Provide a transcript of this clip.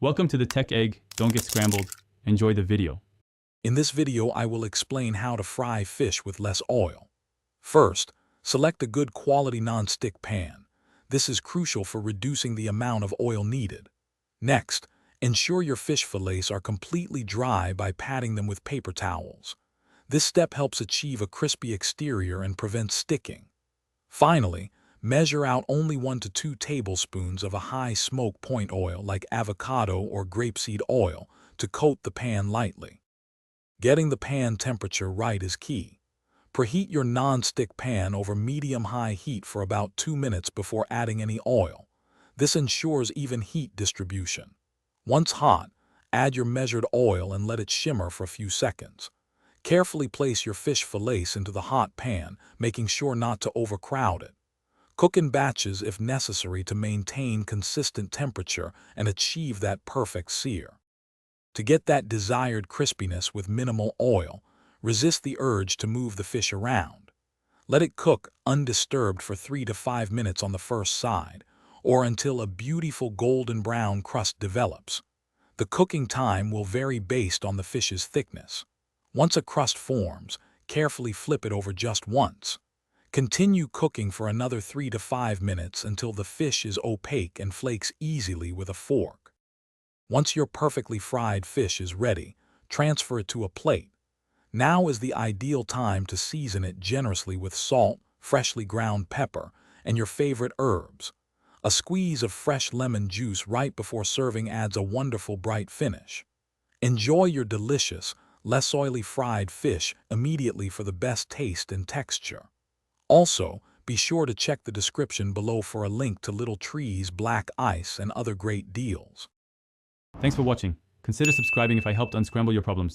Welcome to the Tech Egg. Don't get scrambled. Enjoy the video. In this video, I will explain how to fry fish with less oil. First, select a good quality non-stick pan. This is crucial for reducing the amount of oil needed. Next, ensure your fish fillets are completely dry by patting them with paper towels. This step helps achieve a crispy exterior and prevents sticking. Finally, measure out only 1 to 2 tablespoons of a high smoke point oil like avocado or grapeseed oil to coat the pan lightly. Getting the pan temperature right is key. Preheat your non-stick pan over medium-high heat for about 2 minutes before adding any oil. This ensures even heat distribution. Once hot, add your measured oil and let it shimmer for a few seconds. Carefully place your fish fillets into the hot pan, making sure not to overcrowd it. Cook in batches if necessary to maintain consistent temperature and achieve that perfect sear. To get that desired crispiness with minimal oil, resist the urge to move the fish around. Let it cook undisturbed for 3 to 5 minutes on the first side, or until a beautiful golden brown crust develops. The cooking time will vary based on the fish's thickness. Once a crust forms, carefully flip it over just once. Continue cooking for another 3 to 5 minutes until the fish is opaque and flakes easily with a fork. Once your perfectly fried fish is ready, transfer it to a plate. Now is the ideal time to season it generously with salt, freshly ground pepper, and your favorite herbs. A squeeze of fresh lemon juice right before serving adds a wonderful bright finish. Enjoy your delicious, less oily fried fish immediately for the best taste and texture. Also, be sure to check the description below for a link to Little Tree's black ice and other great deals. Thanks for watching. Consider subscribing if I helped unscramble your problems.